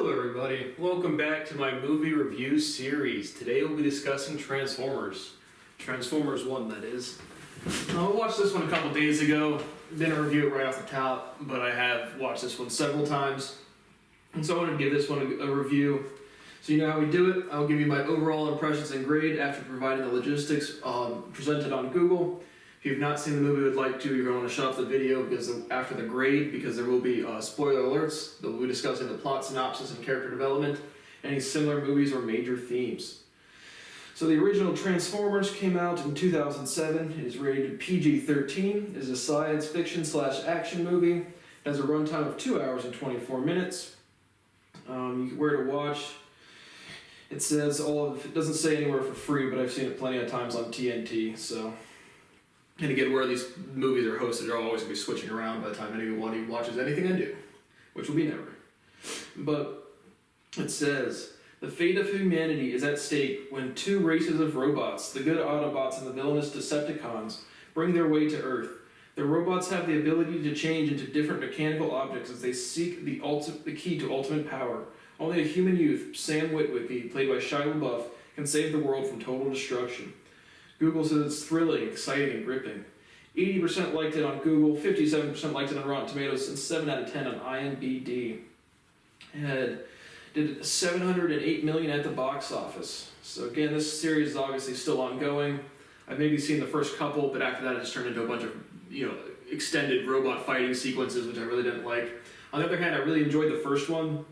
Hello everybody, welcome back to my movie review series. Today we'll be discussing Transformers. Transformers 1, that is. I watched this one a couple days ago. Didn't review it right off the top, but I have watched this one several times. And so I wanted to give this one a review. So you know how we do it. I'll give you my overall impressions and grade after providing the logistics presented on Google. If you've not seen the movie and would like to, you're going to want to shut off the video after the grade, because there will be spoiler alerts. We'll be discussing the plot synopsis and character development, any similar movies or major themes. So the original Transformers came out in 2007. It is rated PG-13. It is a science fiction / action movie. It has a runtime of 2 hours and 24 minutes. Where to watch? It says it doesn't say anywhere for free, but I've seen it plenty of times on TNT, so. And again, where these movies are hosted are always going to be switching around by the time anyone watches anything I do, which will be never. But it says, the fate of humanity is at stake when two races of robots, the good Autobots and the villainous Decepticons, bring their way to Earth. The robots have the ability to change into different mechanical objects as they seek the key to ultimate power. Only a human youth, Sam Witwicky, played by Shia LaBeouf, can save the world from total destruction. Google says it's thrilling, exciting, and gripping. 80% liked it on Google, 57% liked it on Rotten Tomatoes, and 7 out of 10 on IMDb. It did $708 million at the box office. So again, this series is obviously still ongoing. I've maybe seen the first couple, but after that it just turned into a bunch of extended robot fighting sequences, which I really didn't like. On the other hand, I really enjoyed the first one.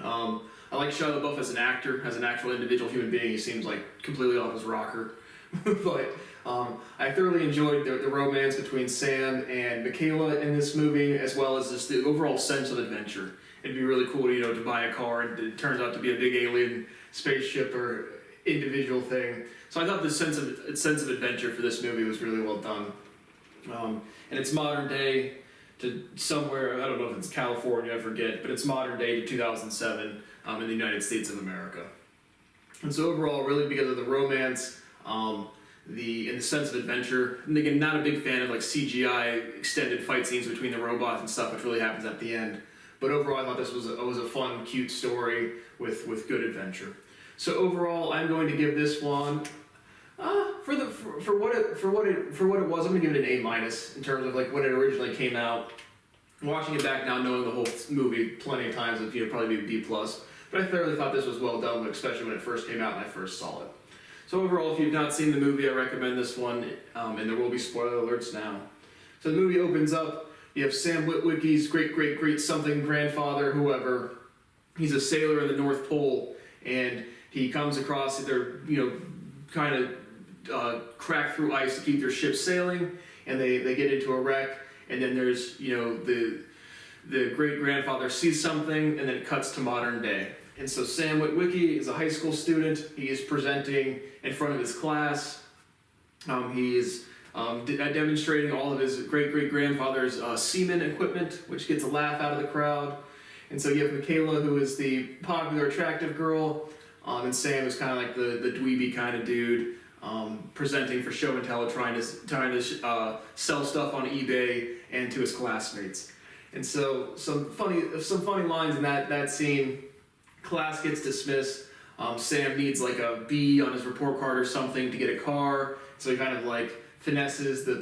I like Shia LaBeouf as an actor, as an actual individual human being. He seems like completely off his rocker. But I thoroughly enjoyed the romance between Sam and Michaela in this movie, as well as just the overall sense of adventure. It'd be really cool, to buy a car and it turns out to be a big alien spaceship or individual thing. So I thought the sense of adventure for this movie was really well done. And it's modern day to somewhere, I don't know if it's California, I forget, but it's modern day to 2007 in the United States of America. And so overall, really because of the romance, the sense of adventure, and again, not a big fan of like CGI extended fight scenes between the robots and stuff, which really happens at the end. But overall, I thought this was a fun, cute story with good adventure. So overall, I'm going to give this one for what it was. I'm going to give it an A- in terms of like when it originally came out. Watching it back now, knowing the whole movie plenty of times, it'd probably be a B+. But I thoroughly thought this was well done, especially when it first came out and I first saw it. So overall, if you've not seen the movie, I recommend this one, and there will be spoiler alerts now. So the movie opens up, you have Sam Witwicky's great something grandfather, whoever. He's a sailor in the North Pole, and he comes across, they're, kind of crack through ice to keep their ship sailing, and they get into a wreck, and then there's, the great-grandfather sees something, and then it cuts to modern day. And so Sam Witwicky is a high school student. He is presenting in front of his class. He is demonstrating all of his great-great-grandfather's seaman equipment, which gets a laugh out of the crowd. And so you have Michaela, who is the popular, attractive girl, and Sam is kind of like the dweeby kind of dude, presenting for show and tell, trying to sell stuff on eBay and to his classmates. And so some funny lines in that scene. Class gets dismissed. Sam needs like a B on his report card or something to get a car, so he kind of like finesses the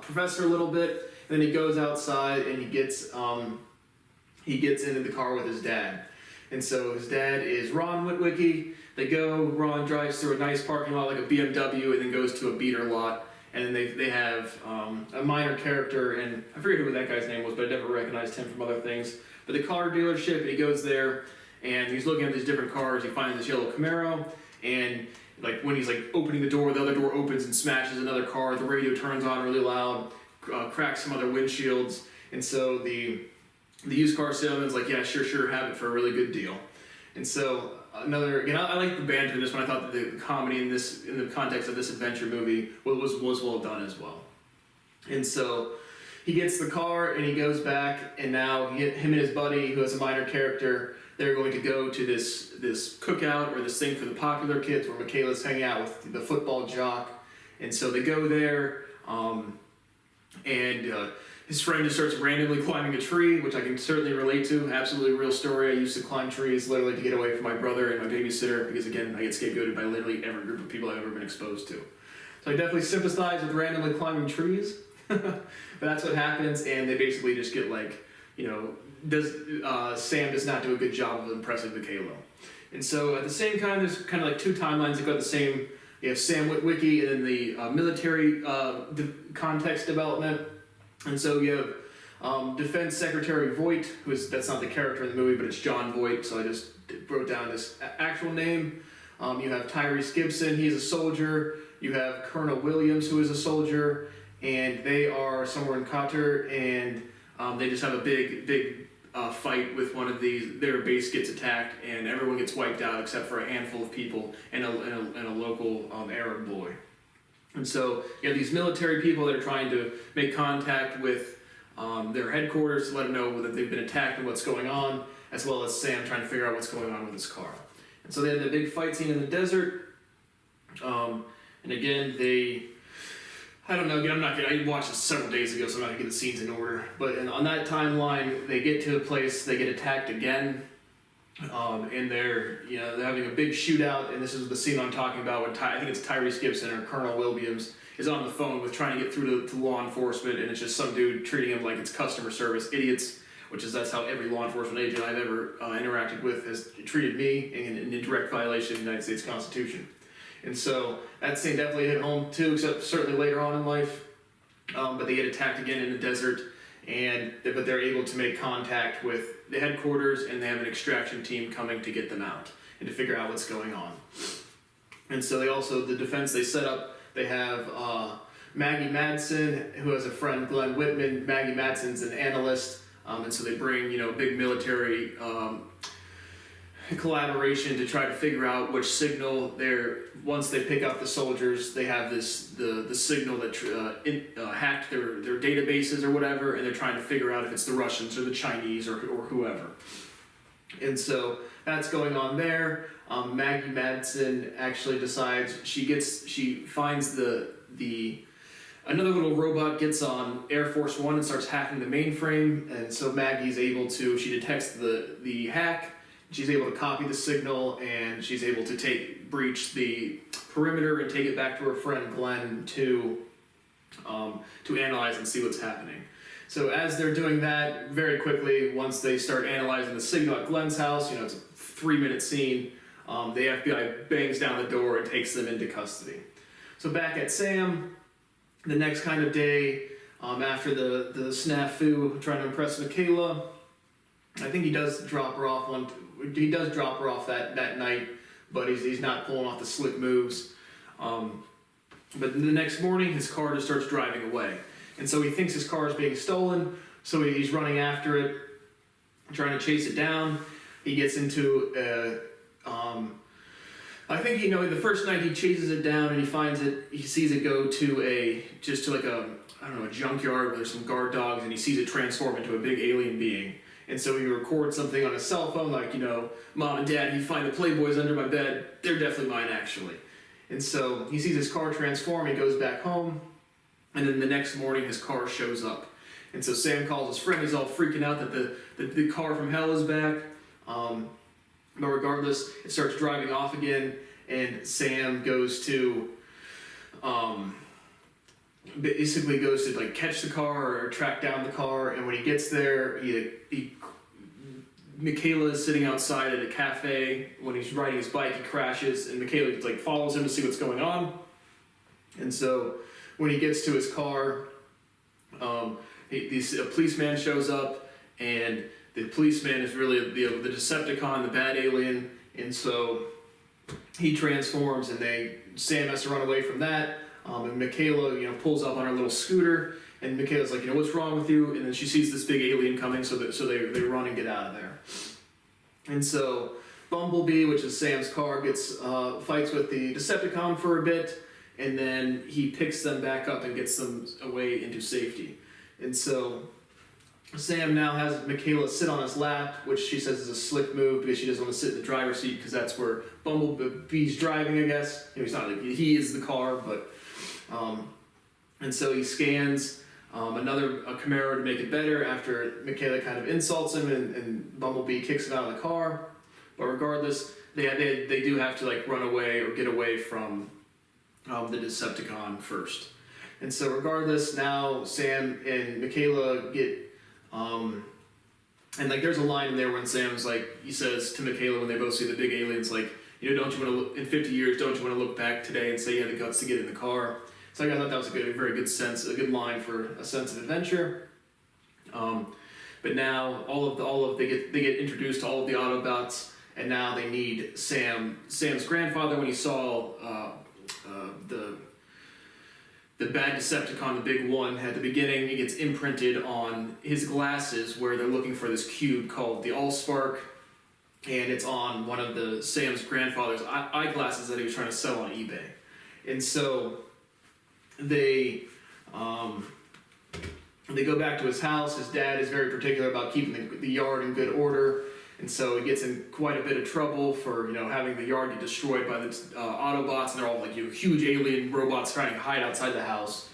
professor a little bit. And then he goes outside and he gets into the car with his dad. And so his dad is Ron Witwicky. Ron drives through a nice parking lot like a BMW and then goes to a beater lot. And then they have a minor character, and I forget who that guy's name was, but I never recognized him from other things. But the car dealership, and he goes there, and he's looking at these different cars. He finds this yellow Camaro, and like when he's like opening the door other opens and smashes another car. The radio turns on really loud, cracks some other windshields, and so the used car salesman's like, yeah, sure, have it for a really good deal. And so I like the banter in this one. I thought that the comedy in the context of this adventure movie was well done as well. And so he gets the car and he goes back, and now him and his buddy, who has a minor character, they're going to go to this cookout or this thing for the popular kids where Michaela's hanging out with the football jock. And so they go there, and his friend just starts randomly climbing a tree, which I can certainly relate to. Absolutely real story. I used to climb trees literally to get away from my brother and my babysitter because, again, I get scapegoated by literally every group of people I've ever been exposed to. So I definitely sympathize with randomly climbing trees. But that's what happens, and they basically just get like, Sam does not do a good job of impressing Michaela. And so at the same time, there's kind of like two timelines that go the same. You have Sam Witwicky and then the military context development. And so you have Defense Secretary Voight, that's not the character in the movie, but it's John Voight, so I just wrote down his actual name. You have Tyrese Gibson, he's a soldier. You have Colonel Williams, who is a soldier, and they are somewhere in Qatar, and they just have a big fight with one of these. Their base gets attacked, and everyone gets wiped out except for a handful of people and a local Arab boy. And so you have these military people that are trying to make contact with their headquarters to let them know that they've been attacked and what's going on, as well as Sam trying to figure out what's going on with his car. And so they had the big fight scene in the desert. And again, I watched this several days ago, so I'm not gonna get the scenes in order. But on that timeline, they get to a place, they get attacked again. And they're having a big shootout, and this is the scene I'm talking about when I think it's Tyrese Gibson or Colonel Williams is on the phone with trying to get through to law enforcement, and it's just some dude treating him like it's customer service, idiots, that's how every law enforcement agent I've ever interacted with has treated me in direct violation of the United States Constitution. And so that scene definitely hit home too, except certainly later on in life. But they get attacked again in the desert, but they're able to make contact with the headquarters, and they have an extraction team coming to get them out and to figure out what's going on. And so the defense they set up, they have Maggie Madsen, who has a friend, Glenn Whitman. Maggie Madsen's an analyst, and so they bring big military collaboration to try to figure out which signal once they pick up the soldiers, they have the signal that hacked their databases or whatever, and they're trying to figure out if it's the Russians or the Chinese or whoever. And so that's going on there. Maggie Madsen actually decides she finds another little robot gets on Air Force One and starts hacking the mainframe, and so Maggie's able to, she detects the hack. She's able to copy the signal, and she's able to breach the perimeter and take it back to her friend Glenn to analyze and see what's happening. So as they're doing that, very quickly, once they start analyzing the signal at Glenn's house, it's a 3-minute scene, the FBI bangs down the door and takes them into custody. So back at Sam, the next kind of day, after the snafu trying to impress Michaela, I think he does drop her off that night, but he's not pulling off the slick moves. But the next morning, his car just starts driving away. And so he thinks his car is being stolen, so he's running after it, trying to chase it down. He gets into I think the first night he chases it down and he sees it go to a junkyard where there's some guard dogs, and he sees it transform into a big alien being. And so he records something on his cell phone like, Mom and Dad, you find the Playboys under my bed. They're definitely mine, actually. And so he sees his car transform, he goes back home, and then the next morning his car shows up. And so Sam calls his friend, he's all freaking out that the car from hell is back. But regardless, it starts driving off again, and Sam goes to catch the car or track down the car, and when he gets there, Michaela is sitting outside at a cafe. When he's riding his bike, he crashes, and Michaela follows him to see what's going on. And so when he gets to his car, a policeman shows up, and the policeman is really the Decepticon, the bad alien, and so he transforms, and Sam has to run away from that. And Michaela, pulls up on her little scooter, and Michaela's like, what's wrong with you? And then she sees this big alien coming, so they run and get out of there. And so Bumblebee, which is Sam's car, fights with the Decepticon for a bit, and then he picks them back up and gets them away into safety. And so Sam now has Michaela sit on his lap, which she says is a slick move because she doesn't want to sit in the driver's seat because that's where Bumblebee's driving, I guess. He's not he is the car, but and so he scans a Camaro to make it better after Michaela kind of insults him and Bumblebee kicks him out of the car. But regardless, they do have to like run away or get away from the Decepticon first. And so regardless, now Sam and Michaela get and like there's a line in there when Sam's like, he says to Michaela when they both see the big aliens, like, you know, don't you want to look in 50 years, don't you want to look back today and say you had the guts to get in the car? So I thought that was a very good line for a sense of adventure. But now they get introduced to all of the Autobots, and now they need Sam's grandfather when he saw the bad Decepticon, the big one, at the beginning. He gets imprinted on his glasses where they're looking for this cube called the Allspark, and it's on one of Sam's grandfather's eyeglasses that he was trying to sell on eBay. And so they go back to his house. His dad is very particular about keeping the yard in good order, and so he gets in quite a bit of trouble for having the yard get destroyed by the Autobots, and they're all like huge alien robots trying to hide outside the house.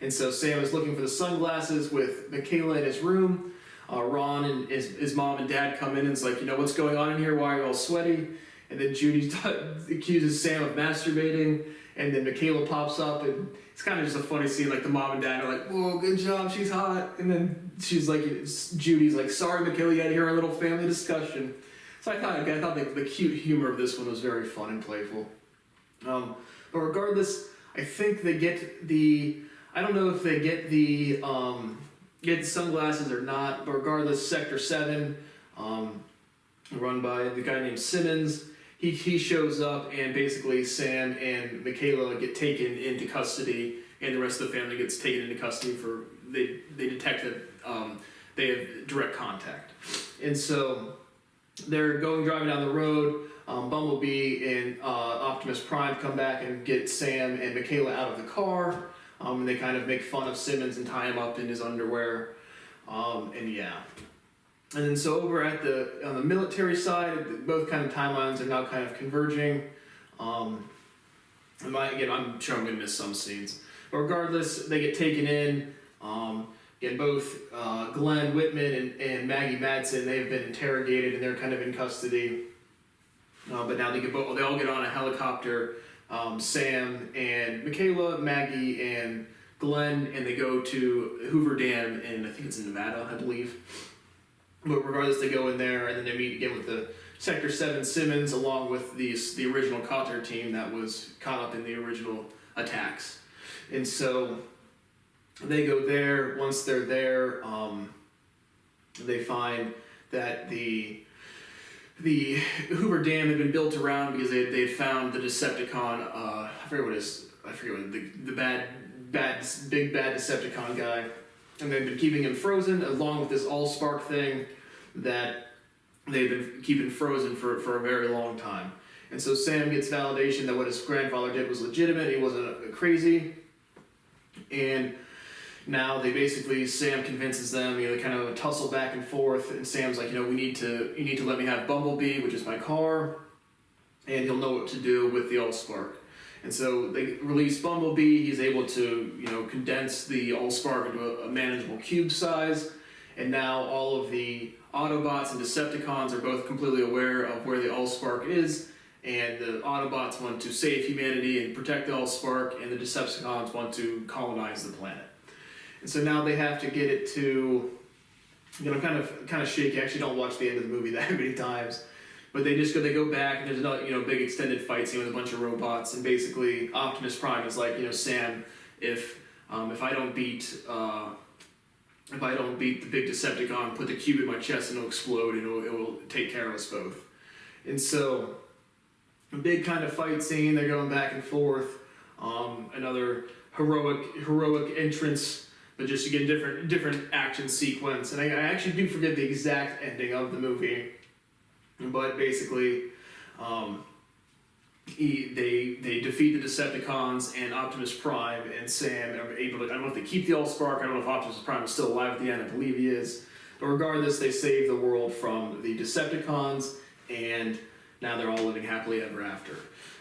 And so Sam is looking for the sunglasses with Michaela in his room. Ron and his mom and dad come in and it's like, what's going on in here? Why are you all sweaty? And then Judy accuses Sam of masturbating, and then Michaela pops up, and it's kind of just a funny scene. Like the mom and dad are like, "Whoa, good job, she's hot," and then Judy's like, "Sorry, Michaela, you had to hear our little family discussion." So I thought the cute humor of this one was very fun and playful. But regardless, I think they get I don't know if they get the sunglasses or not. But regardless, Sector 7, run by the guy named Simmons. He shows up, and basically Sam and Michaela get taken into custody, and the rest of the family gets taken into custody for they detect that they have direct contact. And so they're driving down the road. Bumblebee and Optimus Prime come back and get Sam and Michaela out of the car, and they kind of make fun of Simmons and tie him up in his underwear, and yeah. And then so over on the military side, both kind of timelines are now kind of converging. I'm sure I'm going to miss some scenes. But regardless, they get taken in. Both Glenn Whitman and Maggie Madsen, they've been interrogated and they're kind of in custody. But now they all get on a helicopter. Sam and Michaela, Maggie and Glenn, and they go to Hoover Dam I think it's in Nevada, I believe. But regardless, they go in there, and then they meet again with the Sector 7 Simmons, along with the original Cotter team that was caught up in the original attacks. And so they go there. Once they're there, they find that the Hoover Dam had been built around because they had found the Decepticon. I forget what the big bad Decepticon guy. And they've been keeping him frozen, along with this Allspark thing that they've been keeping frozen for a very long time. And so Sam gets validation that what his grandfather did was legitimate, he wasn't crazy. And now Sam convinces them, they kind of tussle back and forth, and Sam's like, you need to let me have Bumblebee, which is my car, and he'll know what to do with the Allspark. And so they release Bumblebee. He's able to, condense the Allspark into a manageable cube size. And now all of the Autobots and Decepticons are both completely aware of where the Allspark is. And the Autobots want to save humanity and protect the Allspark, and the Decepticons want to colonize the planet. And so now they have to get it to, kind of shaky. I actually don't watch the end of the movie that many times. But they go back, and there's another, big extended fight scene with a bunch of robots, and basically Optimus Prime is like, Sam, if I don't beat the big Decepticon, put the cube in my chest and it'll explode, and it will take care of us both. And so, a big kind of fight scene. They're going back and forth. Another heroic entrance, but just again different action sequence. And I actually do forget the exact ending of the movie. But basically, they defeat the Decepticons, and Optimus Prime and Sam are able to. I don't know if they keep the Allspark. I don't know if Optimus Prime is still alive at the end. I believe he is. But regardless, they save the world from the Decepticons, and now they're all living happily ever after.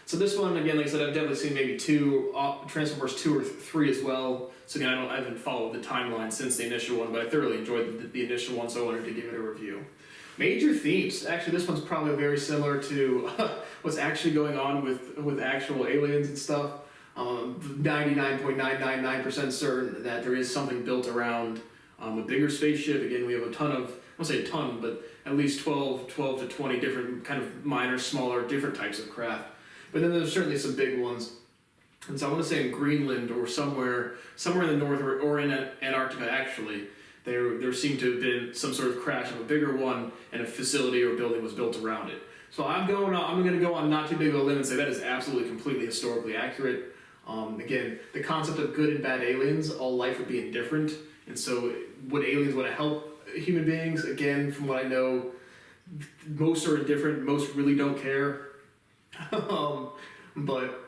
So this one, again, like I said, I've definitely seen maybe two, Transformers 2 or 3 as well. So again, I haven't followed the timeline since the initial one, but I thoroughly enjoyed the initial one, so I wanted to give it a review. Major themes. Actually, this one's probably very similar to what's actually going on with actual aliens and stuff. 99.999% certain that there is something built around a bigger spaceship. Again, we have a ton of, I won't say a ton, but at least 12 to 20 different kind of minor, smaller, different types of craft. But then there's certainly some big ones. And so I want to say in Greenland or somewhere in the north or in Antarctica actually, there seemed to have been some sort of crash of a bigger one and a facility or building was built around it. So I'm going to go on not too big of a limb and say that is absolutely completely historically accurate. Again, the concept of good and bad aliens, all life would be indifferent. And so would aliens want to help human beings? Again, from what I know, most are indifferent, most really don't care. But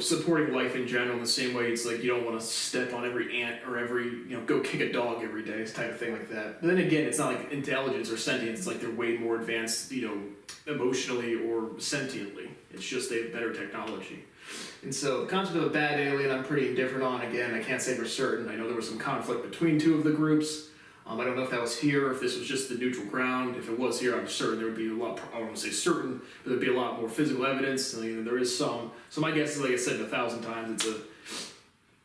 supporting life in general in the same way, it's like you don't want to step on every ant or go kick a dog every day, type of thing like that. But then again, it's not like intelligence or sentience, it's like they're way more advanced, emotionally or sentiently. It's just they have better technology. And so the concept of a bad alien, I'm pretty indifferent on. Again, I can't say for certain. I know there was some conflict between two of the groups. I don't know if that was here, or if this was just the neutral ground. If it was here, I'm certain there would be a lot, I don't want to say certain, but there'd be a lot more physical evidence. There is some. So my guess is, like I said 1,000 times,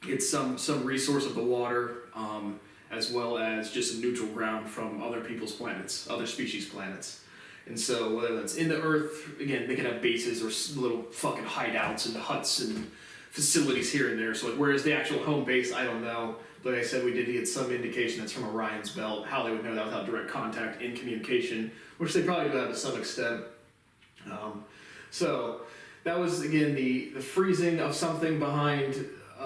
it's some resource of the water, as well as just a neutral ground from other people's planets, other species' planets. And so whether that's in the Earth, again, they can have bases or little fucking hideouts and huts and facilities here and there. So where is the actual home base? I don't know. Like I said, we did get some indication that's from Orion's belt. How they would know that without direct contact in communication, which they probably do that to some extent. So that was, again, the freezing of something behind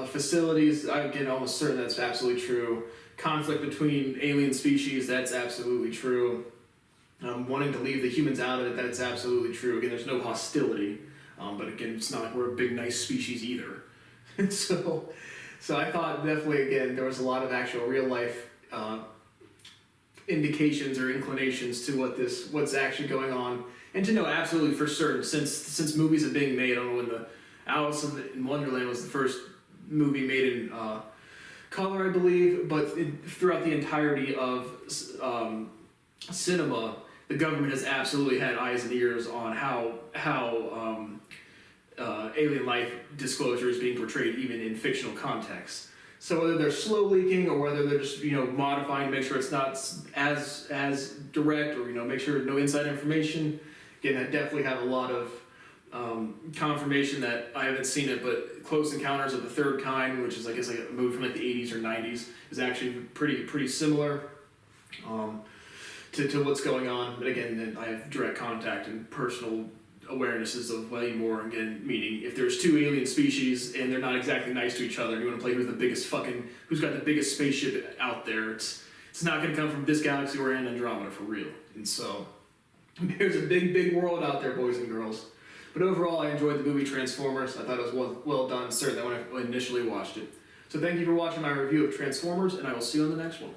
facilities. I'm getting almost certain that's absolutely true. Conflict between alien species, that's absolutely true. Wanting to leave the humans out of it, that's absolutely true. Again, there's no hostility. But again, it's not like we're a big, nice species either. And so I thought definitely, again, there was a lot of actual real life indications or inclinations to what's actually going on, and to know absolutely for certain, since movies are being made. I don't know when the Alice in Wonderland was the first movie made in color, I believe, but throughout the entirety of cinema, the government has absolutely had eyes and ears on how alien life disclosure is being portrayed even in fictional contexts. So whether they're slow leaking or whether they're just modifying to make sure it's not as direct, or make sure no inside information. Again, I definitely have a lot of confirmation that I haven't seen it, but Close Encounters of the Third Kind, which is I guess like a movie from like the 80s or 90s, is actually pretty similar to what's going on. But again, I have direct contact and personal awarenesses of way more. Again, meaning if there's two alien species and they're not exactly nice to each other, and you want to play who's got the biggest spaceship out there, it's not going to come from this galaxy or in Andromeda for real. And so there's a big world out there, boys and girls. But overall, I enjoyed the movie Transformers. I thought it was well done, certainly when I initially watched it. So thank you for watching my review of Transformers, and I will see you on the next one.